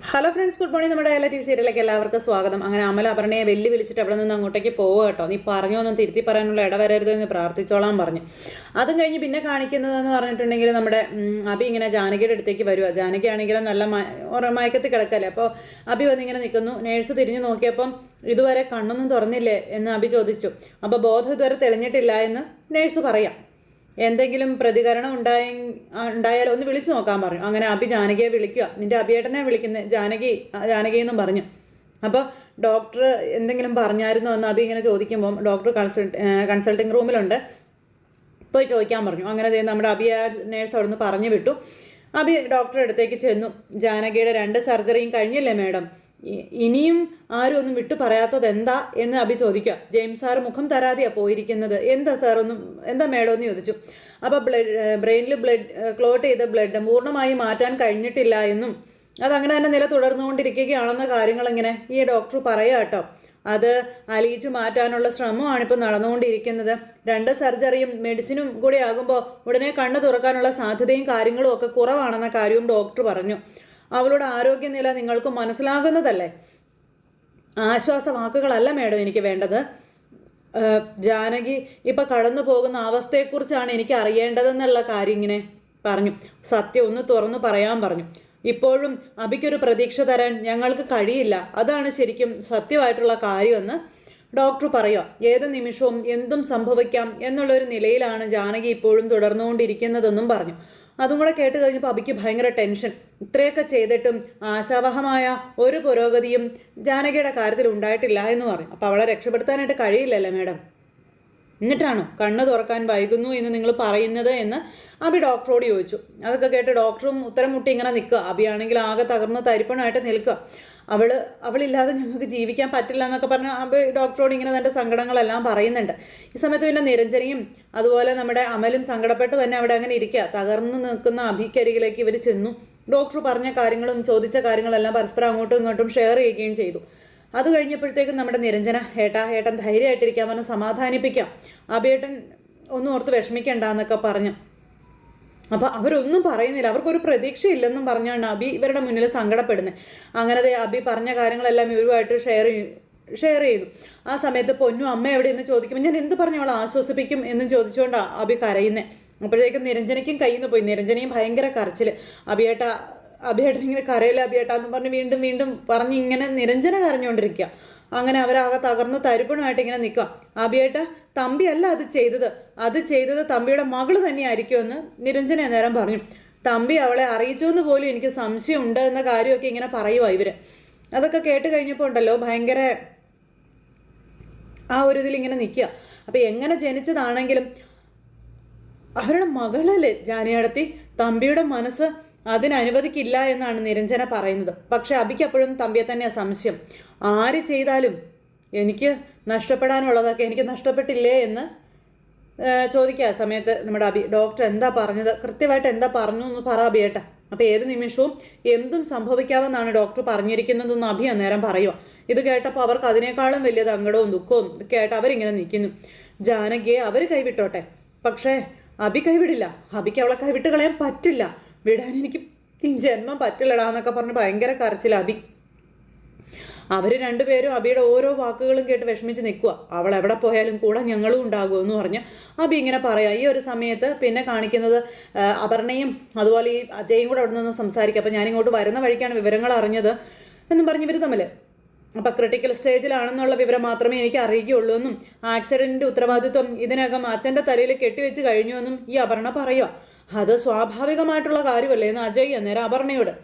Hello friends, good morning. നമ്മുടെ എല്ലാ T V സീരിയലിലേക്ക് എല്ലാവർക്കും സ്വാഗതം. അങ്ങനെ അമല അപർണയെ വിളിച്ചിട്ട് അവിടെ നിന്ന് അങ്ങോട്ടേക്ക് പോവുക കേട്ടോ. നീ പറഞ്ഞൊന്നും തിരുത്തി പറയാനുള്ള ഇടവരരുതെന്ന് പ്രാർത്ഥിച്ചോളാൻ പറഞ്ഞു. അതും കഴിഞ്ഞ് പിന്നെ കാണിക്കുന്നതെന്ന് പറഞ്ഞിട്ടുണ്ടെങ്കിൽ നമ്മുടെ അബി ഇങ്ങനെ ജാനകിയുടെ അടുത്തേക്ക് വരുക. ജാനകി ആണെങ്കിലും നല്ല മയക്കത്തിൽ കിടക്കല്ലേ. അപ്പോൾ അബി വന്നിങ്ങനെ നിൽക്കുന്നു. നേഴ്സ് തിരിഞ്ഞു നോക്കിയപ്പം ഇതുവരെ കണ്ണൊന്നും തുറന്നില്ലേ എന്ന് അബി ചോദിച്ചു. ബോധം ഇതുവരെ തെളിഞ്ഞിട്ടില്ല എന്ന് നേഴ്സ് പറയാം. എന്തെങ്കിലും പ്രതികരണം ഉണ്ടായാലോ ഒന്ന് വിളിച്ചു നോക്കാൻ പറഞ്ഞു. അങ്ങനെ അബി ജാനകിയെ വിളിക്കുക. നിന്റെ അബിയേട്ടനെ വിളിക്കുന്നത് ജാനകി എന്നും പറഞ്ഞു. അപ്പോൾ ഡോക്ടർ എന്തെങ്കിലും പറഞ്ഞായിരുന്നോ എന്ന് അബി ഇങ്ങനെ ചോദിക്കുമ്പം ഡോക്ടർ കൺസൾട്ടിങ് റൂമിലുണ്ട്, പോയി ചോദിക്കാൻ പറഞ്ഞു. അങ്ങനെ നമ്മുടെ അബി നേഴ്സ് അവിടെ നിന്ന് പറഞ്ഞു വിട്ടു. അബി ഡോക്ടറുടെ അടുത്തേക്ക് ചെന്നു. ജാനകിയുടെ 2 സർജറിയും കഴിഞ്ഞില്ലേ മാഡം, ഇനിയും ആരും ഒന്നും വിട്ടു പറയാത്തത് എന്താ എന്ന് അബി ചോദിക്കുക. ജെയിംസ് സാർ മുഖം തരാതെയാ പോയിരിക്കുന്നത്. എന്താ സാർ എന്താ മേഡം എന്ന് ചോദിച്ചു. അപ്പോൾ ബ്രെയിനിൽ ക്ലോട്ട് ചെയ്ത ബ്ലഡ് പൂർണ്ണമായി മാറ്റാൻ കഴിഞ്ഞിട്ടില്ല എന്നും അതങ്ങനെ തന്നെ നില തുടർന്നുകൊണ്ടിരിക്കുകയാണെന്ന കാര്യങ്ങൾ ഇങ്ങനെ ഈ ഡോക്ടർ പറയുക കേട്ടോ. അത് അലിയിച്ചു മാറ്റാനുള്ള ശ്രമമാണ് ഇപ്പോൾ നടന്നുകൊണ്ടിരിക്കുന്നത്. 2 സർജറിയും മെഡിസിനും കൂടി ആകുമ്പോൾ ഉടനെ കണ്ണ് തുറക്കാനുള്ള സാധ്യതയും കാര്യങ്ങളും ഒക്കെ കുറവാണെന്ന കാര്യവും ഡോക്ടർ പറഞ്ഞു. അവളുടെ ആരോഗ്യനില നിങ്ങൾക്ക് മനസ്സിലാകുന്നതല്ലേ. ആശ്വാസവാക്കുകളല്ല മേഡം എനിക്ക് വേണ്ടത്. ജാനകി ഇപ്പം കടന്നു പോകുന്ന അവസ്ഥയെക്കുറിച്ചാണ് എനിക്ക് അറിയേണ്ടതെന്നുള്ള കാര്യം ഇങ്ങനെ പറഞ്ഞു. സത്യം ഒന്ന് തുറന്നു പറയാൻ പറഞ്ഞു. ഇപ്പോഴും അബിക്കൊരു പ്രതീക്ഷ തരാൻ ഞങ്ങൾക്ക് കഴിയില്ല. അതാണ് ശരിക്കും സത്യമായിട്ടുള്ള കാര്യമെന്ന് ഡോക്ടർ പറയുക. ഏത് നിമിഷവും എന്തും സംഭവിക്കാം എന്നുള്ളൊരു നിലയിലാണ് ജാനകി ഇപ്പോഴും തുടർന്നുകൊണ്ടിരിക്കുന്നതെന്നും പറഞ്ഞു. അതും കൂടെ കേട്ട് കഴിഞ്ഞപ്പോൾ അബിക്ക് ഭയങ്കര ടെൻഷൻ. ഇത്രയൊക്കെ ചെയ്തിട്ടും ആശാവഹമായ ഒരു പുരോഗതിയും ജാനകിയുടെ കാര്യത്തിൽ ഉണ്ടായിട്ടില്ല എന്ന് പറയും. അപ്പോൾ അവളെ രക്ഷപ്പെടുത്താനായിട്ട് കഴിയില്ലല്ലേ മാഡം, എന്നിട്ടാണോ കണ്ണ് തുറക്കാൻ വൈകുന്നു എന്ന് നിങ്ങൾ പറയുന്നത് എന്ന് അബി ഡോക്ടറോട് ചോദിച്ചു. അതൊക്കെ കേട്ട് ഡോക്ടറും ഉത്തരം മുട്ടി ഇങ്ങനെ നിൽക്കുക. അബിയാണെങ്കിൽ ആകെ തകർന്ന് തരിപ്പണമായിട്ട് നിൽക്കുക. അവളില്ലാതെ ഞങ്ങൾക്ക് ജീവിക്കാൻ പറ്റില്ല എന്നൊക്കെ പറഞ്ഞ് അബി ഡോക്ടറോട് ഇങ്ങനെ തൻ്റെ സങ്കടങ്ങളെല്ലാം പറയുന്നുണ്ട്. ഈ സമയത്ത് പിന്നെ നിരഞ്ജനയും അതുപോലെ നമ്മുടെ അമലും സങ്കടപ്പെട്ട് തന്നെ അവിടെ അങ്ങനെ ഇരിക്കുക. തകർന്നു നിൽക്കുന്ന അബിക്കരികിലേക്ക് ഇവർ ചെന്നു. ഡോക്ടർ പറഞ്ഞ കാര്യങ്ങളും ചോദിച്ച കാര്യങ്ങളെല്ലാം പരസ്പരം അങ്ങോട്ടും ഇങ്ങോട്ടും ഷെയർ ചെയ്യുകയും ചെയ്തു. അത് കഴിഞ്ഞപ്പോഴത്തേക്കും നമ്മുടെ നിരഞ്ജന ഏട്ടൻ ധൈര്യമായിട്ടിരിക്കാൻ പറഞ്ഞ് സമാധാനിപ്പിക്കാം, അബിയേട്ടൻ ഒന്നും ഓർത്ത് വിഷമിക്കണ്ട എന്നൊക്കെ പറഞ്ഞു. അപ്പോൾ അവരൊന്നും പറയുന്നില്ല, അവർക്കൊരു പ്രതീക്ഷയില്ലെന്നും പറഞ്ഞാണ് അബി ഇവരുടെ മുന്നിൽ സങ്കടപ്പെടുന്നത്. അങ്ങനെ അബി പറഞ്ഞ കാര്യങ്ങളെല്ലാം ഇവരുമായിട്ട് ഷെയർ ചെയ്തു. ആ സമയത്ത് പൊന്നു അമ്മ എവിടെയെന്ന് ചോദിക്കുമ്പോൾ ഞാൻ എന്ത് പറഞ്ഞു അവളെ ആശ്വസിപ്പിക്കും എന്നും ചോദിച്ചുകൊണ്ടാണ് അബി കരയുന്നത്. അപ്പോഴേക്കും നിരഞ്ജനയ്ക്കും കയ്യിൽ നിന്ന് പോയി. നിരഞ്ജനയും ഭയങ്കര കരച്ചിൽ. അബിയേട്ടൻ ഇങ്ങനെ കരയില്ല അബിയേട്ടാന്ന് പറഞ്ഞ് വീണ്ടും വീണ്ടും പറഞ്ഞ് ഇങ്ങനെ നിരഞ്ജന കരഞ്ഞുകൊണ്ടിരിക്കുക. അങ്ങനെ അവരാകെ തകർന്ന് തരിപ്പണമായിട്ട് ഇങ്ങനെ നിൽക്കുക. അബിയേട്ട തമ്പിയല്ല അത് ചെയ്തത് തമ്പിയുടെ മകള് തന്നെയായിരിക്കുമെന്ന് നിരഞ്ജന നേരം പറഞ്ഞു. തമ്പി അവളെ അറിയിച്ചോന്ന് പോലും എനിക്ക് സംശയമുണ്ട് എന്ന കാര്യമൊക്കെ ഇങ്ങനെ പറയുക ഇവര്. അതൊക്കെ കേട്ട് കഴിഞ്ഞപ്പോൾ ഉണ്ടല്ലോ ഭയങ്കര ആ ഒരു ഇതിൽ ഇങ്ങനെ നിൽക്കുക. അപ്പം എങ്ങനെ ജനിച്ചതാണെങ്കിലും അവരുടെ മകളല്ലേ ജാനിയടത്തി, തമ്പിയുടെ മനസ്സ് അതിനനുവദിക്കില്ല എന്നാണ് നിരഞ്ജന പറയുന്നത്. പക്ഷെ അബിക്ക് അപ്പോഴും തമ്പിയെ തന്നെയാണ് സംശയം. ആര് ചെയ്താലും എനിക്ക് നഷ്ടപ്പെടാനുള്ളതൊക്കെ എനിക്ക് നഷ്ടപ്പെട്ടില്ലേ എന്ന് ചോദിക്കുക. സമയത്ത് നമ്മുടെ അബി ഡോക്ടർ എന്താ പറഞ്ഞത്, കൃത്യമായിട്ട് എന്താ പറഞ്ഞു എന്ന് പറ അബിയേട്ട. അപ്പോൾ ഏത് നിമിഷവും എന്തും സംഭവിക്കാമെന്നാണ് ഡോക്ടർ പറഞ്ഞിരിക്കുന്നതെന്ന് അബി അന്നേരം പറയുക. ഇത് കേട്ടപ്പോൾ അവർക്ക് അതിനേക്കാളും വലിയ സങ്കടവും ദുഃഖവും കേട്ട് അവരിങ്ങനെ നിൽക്കുന്നു. ജാനകിയെ അവർ കൈവിട്ടോട്ടെ, പക്ഷേ അബി കൈവിടില്ല. അബിക്ക് അവളെ കൈവിട്ട് കളയാൻ പറ്റില്ല, വിടാൻ എനിക്ക് ഈ ജന്മം പറ്റില്ലടാ എന്നൊക്കെ പറഞ്ഞ് ഭയങ്കര കരച്ചിൽ അബി. അവർ രണ്ടുപേരും അബിയുടെ ഓരോ വാക്കുകളും കേട്ട് വിഷമിച്ച് നിൽക്കുക. അവൾ എവിടെ പോയാലും കൂടെ ഞങ്ങളും ഉണ്ടാകുമെന്ന് പറഞ്ഞ് അബി ഇങ്ങനെ പറയാം. ഈ ഒരു സമയത്ത് പിന്നെ കാണിക്കുന്നത് അപർണയും അതുപോലെ ഈ അജയും കൂടെ അവിടെ നിന്ന് സംസാരിക്കുക. അപ്പോൾ ഞാനിങ്ങോട്ട് വരുന്ന വഴിക്കാണ് വിവരങ്ങൾ അറിഞ്ഞത് എന്നും പറഞ്ഞ് ഇവർ തമ്മിൽ. അപ്പം ക്രിട്ടിക്കൽ സ്റ്റേജിലാണെന്നുള്ള വിവരം മാത്രമേ എനിക്ക് അറിയുകയുള്ളൂ എന്നും ആക്സിഡൻറ്റിൻ്റെ ഉത്തരവാദിത്വം ഇതിനകം അച്ഛൻ്റെ തലയിൽ കെട്ടിവെച്ച് കഴിഞ്ഞുവെന്നും ഈ അപർണ പറയുക. അത് സ്വാഭാവികമായിട്ടുള്ള കാര്യമല്ലേ എന്ന് അജയ് അന്നേരം അപർണയോട്.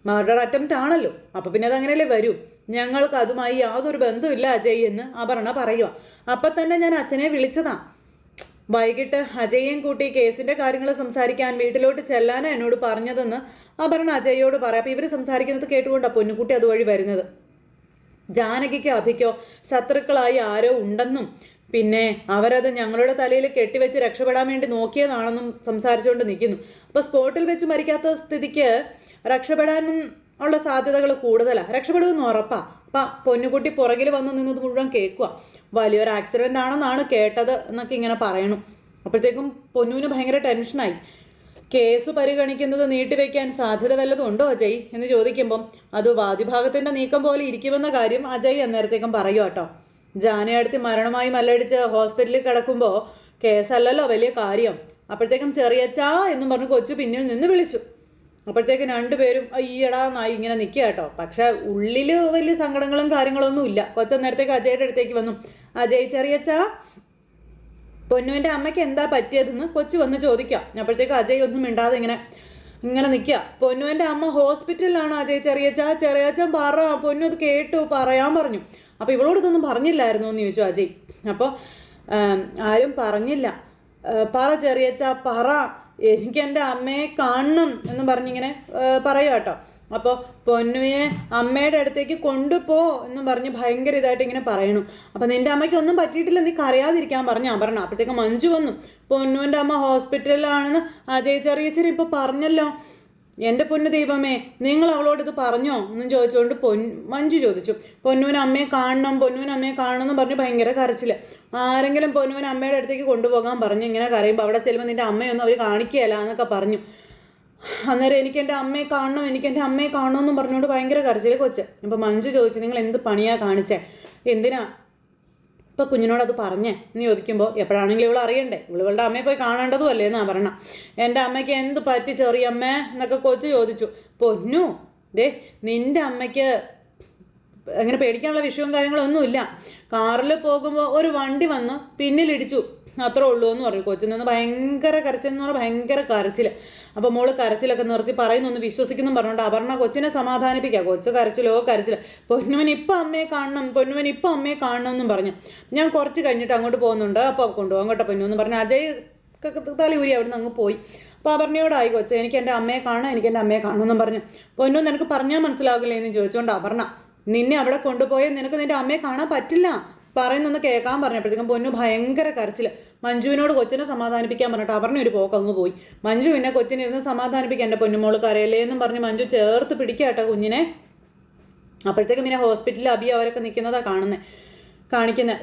മർഡർ അറ്റംപ്റ്റ് ആണല്ലോ, അപ്പം പിന്നെ അതങ്ങനെയല്ലേ വരൂ, ഞങ്ങൾക്ക് അതുമായി യാതൊരു ബന്ധമില്ല അജയ് എന്ന് അപർണ പറയുക. അപ്പം തന്നെ ഞാൻ അച്ഛനെ വിളിച്ചതാ, വൈകിട്ട് അജയും കൂട്ടി കേസിൻ്റെ കാര്യങ്ങൾ സംസാരിക്കാൻ വീട്ടിലോട്ട് ചെല്ലാനാണ് എന്നോട് പറഞ്ഞതെന്ന് അപർണ അജയോട് പറയാം. അപ്പം ഇവർ സംസാരിക്കുന്നത് കേട്ടുകൊണ്ടാണ് പൊന്നുകുട്ടി അതുവഴി വരുന്നത്. ജാനകിക്കോ അഭിക്കോ ശത്രുക്കളായി ആരോ ഉണ്ടെന്നും പിന്നെ അവരത് ഞങ്ങളുടെ തലയിൽ കെട്ടിവെച്ച് രക്ഷപ്പെടാൻ വേണ്ടി നോക്കിയതാണെന്നും സംസാരിച്ചുകൊണ്ട് നിൽക്കുന്നു. അപ്പോൾ സ്പോട്ടിൽ വെച്ച് മരിക്കാത്ത സ്ഥിതിക്ക് രക്ഷപ്പെടാനും ഉള്ള സാധ്യതകൾ കൂടുതലാണ്. രക്ഷപ്പെടുമെന്ന് ഉറപ്പാ. അപ്പം പൊന്നുകുട്ടി പുറകിൽ വന്ന് നിന്നത് മുഴുവൻ കേൾക്കുക. വലിയൊരു ആക്സിഡൻ്റ് ആണെന്നാണ് കേട്ടത് എന്നൊക്കെ ഇങ്ങനെ പറയണം. അപ്പോഴത്തേക്കും പൊന്നുവിന് ഭയങ്കര ടെൻഷനായി. കേസ് പരിഗണിക്കുന്നത് നീട്ടിവെക്കാൻ സാധ്യത വല്ലതും ഉണ്ടോ അജയ് എന്ന് ചോദിക്കുമ്പം അത് വാദിഭാഗത്തിൻ്റെ നീക്കം പോലെ ഇരിക്കുമെന്ന കാര്യം അജയ് അന്നേരത്തേക്കും പറയും കേട്ടോ. ജാനയടുത്ത് മരണമായി മല്ലടിച്ച് ഹോസ്പിറ്റലിൽ കിടക്കുമ്പോൾ കേസല്ലല്ലോ വലിയ കാര്യം. അപ്പോഴത്തേക്കും ചെറിയച്ചാ എന്നും പറഞ്ഞ് കൊച്ചു പിന്നിൽ നിന്ന് വിളിച്ചു. അപ്പോഴത്തേക്കും രണ്ടുപേരും അയ്യടാ നായി ഇങ്ങനെ നിൽക്കുക കേട്ടോ. പക്ഷെ ഉള്ളിൽ വലിയ സങ്കടങ്ങളും കാര്യങ്ങളൊന്നും ഇല്ല. കൊച്ചന്നേരത്തേക്ക് അജയുടെ അടുത്തേക്ക് വന്നു. അജയ് ചെറിയച്ചാ, പൊന്നുവിൻ്റെ അമ്മയ്ക്ക് എന്താ പറ്റിയതെന്ന് കൊച്ചു വന്ന് ചോദിക്കാം. അപ്പോഴത്തേക്ക് അജയ് ഒന്നും മിണ്ടാതെ ഇങ്ങനെ നിൽക്കുക. പൊന്നുവിൻ്റെ അമ്മ ഹോസ്പിറ്റലിലാണ് അജയ്. ചെറിയച്ചൻ പറ, പൊന്നു അത് കേട്ടു, പറയാൻ പറഞ്ഞു. അപ്പോൾ ഇവളോട് ഇതൊന്നും പറഞ്ഞില്ലായിരുന്നു എന്ന് ചോദിച്ചു അജയ്. അപ്പോൾ ആരും പറഞ്ഞില്ല. പറ ചെറിയച്ച പറ, എനിക്ക് എൻ്റെ അമ്മയെ കാണണം എന്ന് പറഞ്ഞിങ്ങനെ പറയുക കേട്ടോ. അപ്പോൾ പൊന്നുവിനെ അമ്മയുടെ അടുത്തേക്ക് കൊണ്ടുപോ എന്നും പറഞ്ഞ് ഭയങ്കര ഇതായിട്ട് ഇങ്ങനെ പറയണു. അപ്പം നിൻ്റെ അമ്മയ്ക്ക് ഒന്നും പറ്റിയിട്ടില്ല, നീ കരയാതിരിക്കാൻ പറഞ്ഞു അപർണ. അപ്പോഴത്തേക്ക് മഞ്ജു വന്നു. പൊന്നുവിൻ്റെ അമ്മ ഹോസ്പിറ്റലിലാണെന്ന് അജയ് ചെറിയച്ചൻ ഇപ്പോൾ പറഞ്ഞല്ലോ. എൻ്റെ പൊന്നു ദൈവമേ, നിങ്ങൾ അവളോട് ഇത് പറഞ്ഞോ എന്നും ചോദിച്ചുകൊണ്ട് മഞ്ജു ചോദിച്ചു. പൊന്നുവിന് അമ്മയെ കാണണം എന്ന് പറഞ്ഞ് ഭയങ്കര കരച്ചിൽ. ആരെങ്കിലും പൊന്നുവിന് അമ്മയുടെ അടുത്തേക്ക് കൊണ്ടുപോകാൻ പറഞ്ഞു. ഇങ്ങനെ കരയുമ്പോൾ അവിടെ ചെല്ലുമ്പോൾ നിൻ്റെ അമ്മയൊന്നും അവർ കാണിക്കുകയല്ല എന്നൊക്കെ പറഞ്ഞു. അന്നേരം എനിക്ക് എൻ്റെ അമ്മയെ കാണണം എന്നും പറഞ്ഞുകൊണ്ട് ഭയങ്കര കരച്ചിൽ കൊച്ച്. അപ്പോൾ മഞ്ജു ചോദിച്ചു, നിങ്ങൾ എന്ത് പണിയാണ് കാണിച്ചേ, എന്തിനാ ഇപ്പോൾ കുഞ്ഞിനോട് അത് പറഞ്ഞേ എന്ന് ചോദിക്കുമ്പോൾ എപ്പോഴാണെങ്കിലും ഇവൾ അറിയണ്ടേ, ഇവളുടെ അമ്മയെ പോയി കാണേണ്ടതും അല്ലേ എന്നാ പറഞ്ഞ. എൻ്റെ അമ്മയ്ക്ക് എന്ത് പറ്റി ചെറിയമ്മേ എന്നൊക്കെ കൊച്ചു ചോദിച്ചു. പൊന്നു ദേ, നിൻ്റെ അമ്മയ്ക്ക് അങ്ങനെ പേടിക്കാനുള്ള വിഷയവും കാര്യങ്ങളൊന്നുമില്ല. കാറിൽ പോകുമ്പോൾ ഒരു വണ്ടി വന്ന് പിന്നിലിടിച്ചു, അത്രേ ഉള്ളൂ എന്ന് പറഞ്ഞു. കൊച്ചിൽ നിന്ന് ഭയങ്കര കരച്ചിലെന്ന് പറഞ്ഞാൽ ഭയങ്കര കരച്ചിൽ. അപ്പോൾ മോള് കരച്ചിലൊക്കെ നിർത്തി പറയുന്നൊന്ന് വിശ്വസിക്കുന്നു പറഞ്ഞുകൊണ്ട് അപർണ കൊച്ചിനെ സമാധാനിപ്പിക്കുക. കൊച്ചു കരച്ചിൽ. പൊന്നുവൻ ഇപ്പം അമ്മയെ കാണണം എന്നും പറഞ്ഞു. ഞാൻ കുറച്ച് കഴിഞ്ഞിട്ട് അങ്ങോട്ട് പോകുന്നുണ്ട്, അപ്പോൾ കൊണ്ടുപോകാൻ കേട്ടോ പൊന്നു എന്ന് പറഞ്ഞു. അജയ് തലയൂരി അവിടെ നിന്ന് അങ്ങ് പോയി. അപ്പോൾ അപർണയോടായി കൊച്ച്, എനിക്ക് എൻ്റെ അമ്മയെ കാണണം എന്നും പറഞ്ഞു. പൊന്നു നിനക്ക് പറഞ്ഞാൽ മനസ്സിലാകില്ലേ എന്ന് ചോദിച്ചുകൊണ്ട് അപർണ, നിന്നെ അവിടെ കൊണ്ടുപോയാൽ നിനക്ക് നിൻ്റെ അമ്മയെ കാണാൻ പറ്റില്ല, പറയുന്നൊന്ന് കേൾക്കാൻ പറഞ്ഞപ്പോഴത്തേക്കും പൊന്നു ഭയങ്കര കരച്ചിൽ. മഞ്ജുവിനോട് കൊച്ചിനെ സമാധാനിപ്പിക്കാൻ പറഞ്ഞിട്ട് അപർണ ഒരു പോക്ക് അങ്ങ് പോയി. മഞ്ജു പിന്നെ കൊച്ചിനെ ഇരുന്ന് സമാധാനിപ്പിക്കാൻ, എൻ്റെ പൊന്നുമോള് കരയല്ലേ എന്നും പറഞ്ഞ് മഞ്ജു ചേർത്ത് പിടിക്കാട്ടോ കുഞ്ഞിനെ. അപ്പോഴത്തേക്കും പിന്നെ ഹോസ്പിറ്റലിൽ അബി അവരൊക്കെ നിൽക്കുന്നതാണ് കാണിക്കുന്നത്.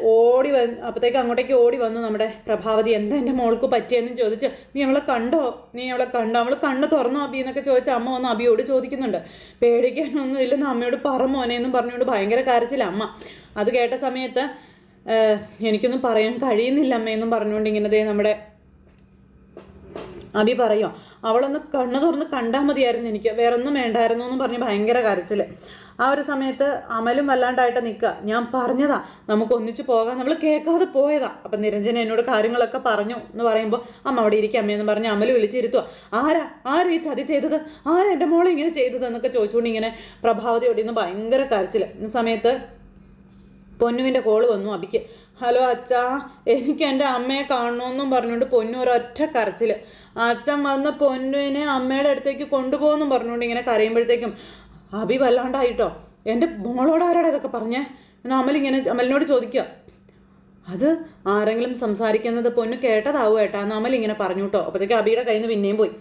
അപ്പോഴത്തേക്ക് അങ്ങോട്ടേക്ക് ഓടി വന്നു നമ്മുടെ പ്രഭാവതി. എന്താ എൻ്റെ മോൾക്ക് പറ്റിയെന്ന് ചോദിച്ച്, നീ അവളെ കണ്ടോ അവൾ കണ്ണ് തുറന്നോ അബി എന്നൊക്കെ ചോദിച്ച് അമ്മ വന്ന് അബിയോട് ചോദിക്കുന്നുണ്ട്. പേടിക്കാനൊന്നും ഇല്ലെന്ന് അമ്മയോട് പറ മോനെ എന്നും പറഞ്ഞുകൊണ്ട് ഭയങ്കര കരച്ചില്ല അമ്മ. അത് കേട്ട സമയത്ത് എനിക്കൊന്നും പറയാൻ കഴിയുന്നില്ല അമ്മയെന്നും പറഞ്ഞുകൊണ്ട് ഇങ്ങനെ നമ്മുടെ അബി പറയുമോ, അവളൊന്ന് കണ്ണ് തുറന്ന് കണ്ടാൽ മതിയായിരുന്നു, എനിക്ക് വേറെ ഒന്നും വേണ്ടായിരുന്നു എന്നും പറഞ്ഞ് ഭയങ്കര കരച്ചിൽ. ആ ഒരു സമയത്ത് അമലും വല്ലാണ്ടായിട്ട് നിൽക്കുക. ഞാൻ പറഞ്ഞതാ നമുക്ക് ഒന്നിച്ച് പോകാം, നമ്മൾ കേൾക്കാതെ പോയതാ. അപ്പം നിരഞ്ജന എന്നോട് കാര്യങ്ങളൊക്കെ പറഞ്ഞു എന്ന് പറയുമ്പോൾ അമ്മ അവിടെ ഇരിക്കുക അമ്മയെന്ന് പറഞ്ഞ് അമൽ വിളിച്ചിരുത്തുക. ആരാ ഈ ചതി ചെയ്തത്, ആരാ എൻ്റെ മോളെ ഇങ്ങനെ ചെയ്തത് എന്നൊക്കെ ചോദിച്ചുകൊണ്ട് ഇങ്ങനെ പ്രഭാവതിയോട് ഇന്ന് ഭയങ്കര കരച്ചിൽ. ഈ സമയത്ത് പൊന്നുവിൻ്റെ കോള് വന്നു അബിക്ക്. ഹലോ അച്ഛാ, എനിക്ക് എൻ്റെ അമ്മയെ കാണണമെന്നും പറഞ്ഞുകൊണ്ട് പൊന്നു ഒരൊറ്റ കരച്ചിൽ. അച്ഛൻ വന്ന് പൊന്നുവിനെ അമ്മയുടെ അടുത്തേക്ക് കൊണ്ടുപോകുമെന്നും പറഞ്ഞുകൊണ്ട് ഇങ്ങനെ കരയുമ്പോഴത്തേക്കും അബി വല്ലാണ്ടായിട്ടോ. എൻ്റെ മോളോട് ആരാടാ ഇതൊക്കെ പറഞ്ഞേ എന്നാൽ അമലിനോട് ചോദിക്കുക. അത് ആരെങ്കിലും സംസാരിക്കുന്നത് പൊന്നു കേട്ടതാവും ഏട്ടാ എന്ന് അമലിങ്ങനെ പറഞ്ഞു കേട്ടോ. അപ്പോഴത്തേക്കും അബിയുടെ കയ്യിൽ നിന്ന് പിന്നെയും പോയി.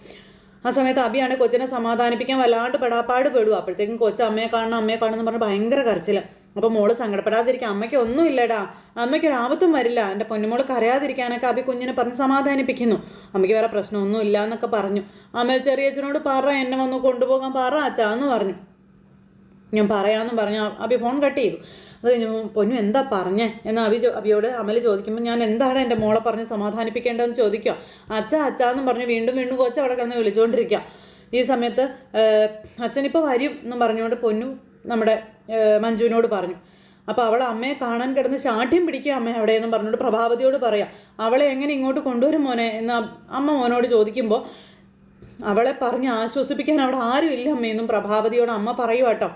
ആ സമയത്ത് അബിയാണ് കൊച്ചിനെ സമാധാനിപ്പിക്കാൻ വല്ലാണ്ട് പെടാപ്പാട് പെടുക. അപ്പോഴത്തേക്കും കൊച്ച് അമ്മയെ കാണണം എന്ന് പറഞ്ഞ് ഭയങ്കര കരച്ചില്ല. അപ്പോൾ മോള് സങ്കടപ്പെടാതിരിക്കുക, അമ്മയ്ക്ക് ഒന്നും ഇല്ലടാ, അമ്മയ്ക്കൊരാപത്തും വരില്ല, എൻ്റെ പൊന്നുമോള് കരയാതിരിക്കാനൊക്കെ അബി കുഞ്ഞിനെ പറഞ്ഞ് സമാധാനിപ്പിക്കുന്നു. അമ്മയ്ക്ക് വേറെ പ്രശ്നമൊന്നും ഇല്ല എന്നൊക്കെ പറഞ്ഞു. അമ്മ ചെറിയച്ഛനോട് പറ എന്നെ വന്ന് കൊണ്ടുപോകാൻ പറ അച്ഛാ എന്ന് പറഞ്ഞു. ഞാൻ പറയാമെന്നും പറഞ്ഞു അബി ഫോൺ കട്ട് ചെയ്തു. അത് കഴിഞ്ഞ് പൊന്നു എന്താ പറഞ്ഞേ എന്ന് അബിയോട് അമൽ ചോദിക്കുമ്പോൾ ഞാൻ എന്താണ് എൻ്റെ മോളെ പറഞ്ഞ് സമാധാനിപ്പിക്കേണ്ടതെന്ന് ചോദിക്കുക. അച്ഛാന്നും പറഞ്ഞ് വീണ്ടും കൊച്ച് അവിടെ കിടന്ന് വിളിച്ചുകൊണ്ടിരിക്കുക. ഈ സമയത്ത് അച്ഛനിപ്പോൾ വരും എന്നും പറഞ്ഞുകൊണ്ട് പൊന്നു നമ്മുടെ മഞ്ജുവിനോട് പറഞ്ഞു. അപ്പോൾ അവൾ അമ്മയെ കാണാൻ കിടന്ന് ശാഠ്യം പിടിക്കുക അമ്മ അവിടെയെന്നും പറഞ്ഞുകൊണ്ട് പ്രഭാവതിയോട് പറയാം. അവളെ എങ്ങനെ ഇങ്ങോട്ട് കൊണ്ടുവരും മോനെ എന്ന് അമ്മ മോനോട് ചോദിക്കുമ്പോൾ അവളെ പറഞ്ഞ് ആശ്വസിപ്പിക്കാൻ അവിടെ ആരും ഇല്ല അമ്മയെന്നും പ്രഭാവതിയോട് അമ്മ പറയുക കേട്ടോ.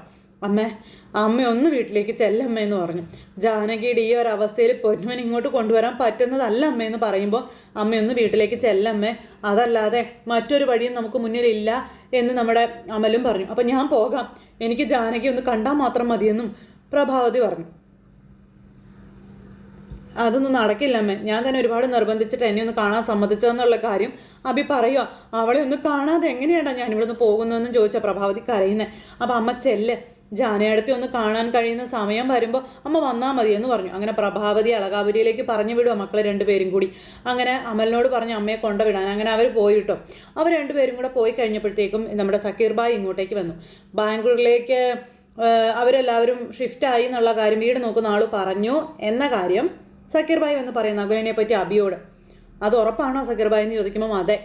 അമ്മ ഒന്ന് വീട്ടിലേക്ക് ചെല്ലമ്മയെന്ന് പറഞ്ഞു. ജാനകിയുടെ ഈ ഒരു അവസ്ഥയിൽ പൊന്നുവൻ ഇങ്ങോട്ട് കൊണ്ടുവരാൻ പറ്റുന്നതല്ല അമ്മയെന്ന് പറയുമ്പോൾ അമ്മയൊന്ന് വീട്ടിലേക്ക് ചെല്ലമ്മേ, അതല്ലാതെ മറ്റൊരു വഴിയും നമുക്ക് മുന്നിലില്ല എന്ന് നമ്മുടെ അമലും പറഞ്ഞു. അപ്പം ഞാൻ പോകാം, എനിക്ക് ജാനകി ഒന്ന് കണ്ടാൽ മാത്രം മതിയെന്നും പ്രഭാവതി പറഞ്ഞു. അതൊന്നും നടക്കില്ല അമ്മേ, ഞാൻ തന്നെ ഒരുപാട് നിർബന്ധിച്ചിട്ട് എന്നെ ഒന്ന് കാണാൻ സമ്മതിച്ചതെന്നുള്ള കാര്യം അബി പറയുക. അവളെ ഒന്ന് കാണാതെ എങ്ങനെയാണ്ടാ ഞാനിവിടെ നിന്ന് പോകുന്നതെന്നും ചോദിച്ചാൽ പ്രഭാവതി കരയുന്നത്. അപ്പം അമ്മ ചെല്ല്, ജാനയടത്തി ഒന്ന് കാണാൻ കഴിയുന്ന സമയം വരുമ്പോൾ അമ്മ വന്നാൽ മതി എന്ന് പറഞ്ഞു. അങ്ങനെ പ്രഭാവതി അളകാപുരിയിലേക്ക് പറഞ്ഞു വിടുക മക്കളെ രണ്ടുപേരും കൂടി. അങ്ങനെ അമലിനോട് പറഞ്ഞ് അമ്മയെ കൊണ്ടുവിടാൻ. അങ്ങനെ അവർ പോയി കേട്ടോ. അവർ രണ്ടുപേരും കൂടെ പോയി കഴിഞ്ഞപ്പോഴത്തേക്കും നമ്മുടെ സക്കീർ ഭായ് ഇങ്ങോട്ടേക്ക് വന്നു. ബാംഗ്ലൂരിലേക്ക് അവരെല്ലാവരും ഷിഫ്റ്റായി എന്നുള്ള കാര്യം വീട് നോക്കുന്ന ആൾ പറഞ്ഞു എന്ന കാര്യം സക്കീർ ഭായ് വന്ന് പറയുന്നു നകുലിനെ പറ്റി അബിയോട്. അത് ഉറപ്പാണോ സക്കീർ ഭായ് എന്ന് ചോദിക്കുമ്പോൾ അതെ,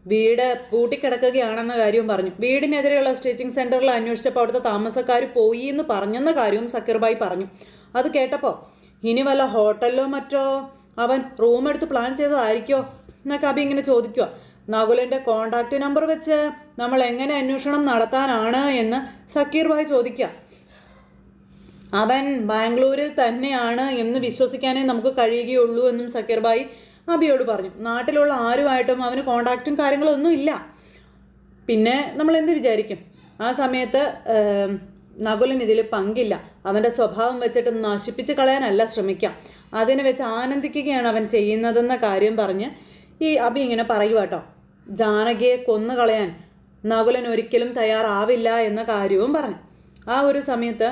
വീട് പൂട്ടിക്കിടക്കുകയാണെന്ന കാര്യവും പറഞ്ഞു. വീടിനെതിരെയുള്ള സ്റ്റിച്ചിങ് സെൻറ്ററിൽ അന്വേഷിച്ചപ്പോൾ അവിടുത്തെ താമസക്കാർ പോയി എന്ന് പറഞ്ഞെന്ന കാര്യവും സക്കീർ ഭായ് പറഞ്ഞു. അത് കേട്ടപ്പോൾ ഇനി വല്ല ഹോട്ടലിലോ മറ്റോ അവൻ റൂം എടുത്ത് പ്ലാൻ ചെയ്തതായിരിക്കോ എന്നൊക്കെ അബി ഇങ്ങനെ ചോദിക്കുക. നകുലിൻ്റെ കോണ്ടാക്ട് നമ്പർ വെച്ച് നമ്മൾ എങ്ങനെ അന്വേഷണം നടത്താനാണ് എന്ന് സക്കീർ ഭായ് ചോദിക്കുക. അവൻ ബാംഗ്ലൂരിൽ തന്നെയാണ് എന്ന് വിശ്വസിക്കാനേ നമുക്ക് കഴിയുകയുള്ളൂ എന്നും സക്കീർ ഭായ് അബിയോട് പറഞ്ഞു. നാട്ടിലുള്ള ആരുമായിട്ടും അവന് കോണ്ടാക്റ്റും കാര്യങ്ങളൊന്നും ഇല്ല. പിന്നെ നമ്മൾ എന്ത് വിചാരിക്കും? ആ സമയത്ത് നകുലിന് ഇതിൽ പങ്കില്ല. അവൻ്റെ സ്വഭാവം വെച്ചിട്ട് നശിപ്പിച്ച് കളയാനല്ല ശ്രമിക്കാം, അതിനെ വെച്ച് ആനന്ദിക്കുകയാണ് അവൻ ചെയ്യുന്നതെന്ന കാര്യം പറഞ്ഞ് ഈ അബി ഇങ്ങനെ പറയുക കേട്ടോ. ജാനകിയെ കൊന്നുകളയാൻ നകുലൻ ഒരിക്കലും തയ്യാറാവില്ല എന്ന കാര്യവും പറഞ്ഞു. ആ ഒരു സമയത്ത്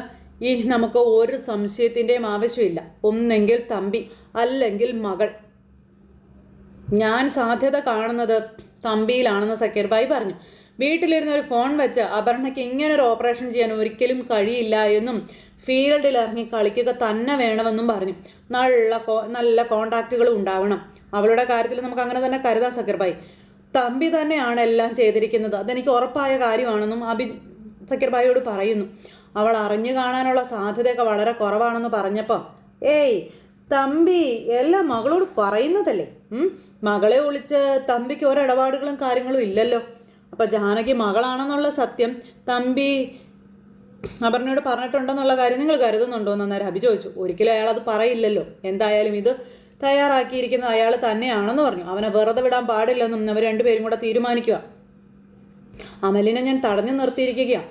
ഈ നമുക്ക് ഒരു സംശയത്തിൻ്റെയും ആവശ്യമില്ല. ഒന്നെങ്കിൽ തമ്പി അല്ലെങ്കിൽ മകൾ. ഞാൻ സാധ്യത കാണുന്നത് തമ്പിയിലാണെന്ന് സക്കീർ ഭായ് പറഞ്ഞു. വീട്ടിലിരുന്ന് ഒരു ഫോൺ വെച്ച് അപർണയ്ക്ക് ഇങ്ങനൊരു ഓപ്പറേഷൻ ചെയ്യാൻ ഒരിക്കലും കഴിയില്ല എന്നും ഫീൽഡിൽ ഇറങ്ങി കളിക്കുക തന്നെ വേണമെന്നും പറഞ്ഞു. നല്ല കോണ്ടാക്റ്റുകളും ഉണ്ടാവണം. അവളുടെ കാര്യത്തിൽ നമുക്ക് അങ്ങനെ തന്നെ കരുതാം സക്കീർ ഭായ്. തമ്പി തന്നെയാണ് എല്ലാം ചെയ്തിരിക്കുന്നത്, അതെനിക്ക് ഉറപ്പായ കാര്യമാണെന്നും അബി സക്കീർ ഭായിയോട് പറയുന്നു. അവൾ അറിഞ്ഞു കാണാനുള്ള സാധ്യതയൊക്കെ വളരെ കുറവാണെന്ന് പറഞ്ഞപ്പോൾ ഏയ് തമ്പി എല്ലാം മകളോട് പറയുന്നതല്ലേ, മകളെ ഒളിച്ച് തമ്പിക്ക് ഒരിടപാടുകളും കാര്യങ്ങളും ഇല്ലല്ലോ. അപ്പം ജാനകി മകളാണെന്നുള്ള സത്യം തമ്പി അപർണയോട് പറഞ്ഞിട്ടുണ്ടെന്നുള്ള കാര്യം നിങ്ങൾ കരുതുന്നുണ്ടോ എന്ന് അന്നേരം അബി ചോദിച്ചു. ഒരിക്കലും അയാൾ അത് പറയില്ലല്ലോ. എന്തായാലും ഇത് തയ്യാറാക്കിയിരിക്കുന്നത് അയാൾ തന്നെയാണെന്ന് പറഞ്ഞു. അവനെ വെറുതെ വിടാൻ പാടില്ലെന്നും അവർ രണ്ടുപേരും കൂടെ തീരുമാനിക്കുക. അമലിനെ ഞാൻ തടഞ്ഞു നിർത്തിയിരിക്കുകയാണ്.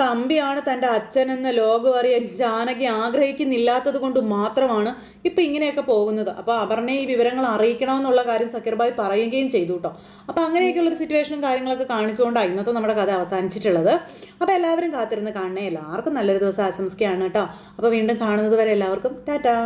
തമ്പിയാണ് തൻ്റെ അച്ഛനെന്ന് ലോകം അറിയാൻ ജാനകി ആഗ്രഹിക്കുന്നില്ലാത്തത് കൊണ്ട് മാത്രമാണ് ഇപ്പം ഇങ്ങനെയൊക്കെ പോകുന്നത്. അപ്പോൾ അപർണയെ ഈ വിവരങ്ങൾ അറിയിക്കണമെന്നുള്ള കാര്യം സക്കീർ ഭായ് പറയുകയും ചെയ്തു കേട്ടോ. അപ്പോൾ അങ്ങനെയൊക്കെയുള്ളൊരു സിറ്റുവേഷനും കാര്യങ്ങളൊക്കെ കാണിച്ചുകൊണ്ടാണ് ഇന്നത്തെ നമ്മുടെ കഥ അവസാനിച്ചിട്ടുള്ളത്. അപ്പോൾ എല്ലാവരും കാത്തിരുന്ന് കാണണേ. എല്ലാവർക്കും നല്ലൊരു ദിവസം ആശംസിക്കുകയാണ് കേട്ടോ. അപ്പോൾ വീണ്ടും കാണുന്നത് വരെ എല്ലാവർക്കും ടാറ്റാ.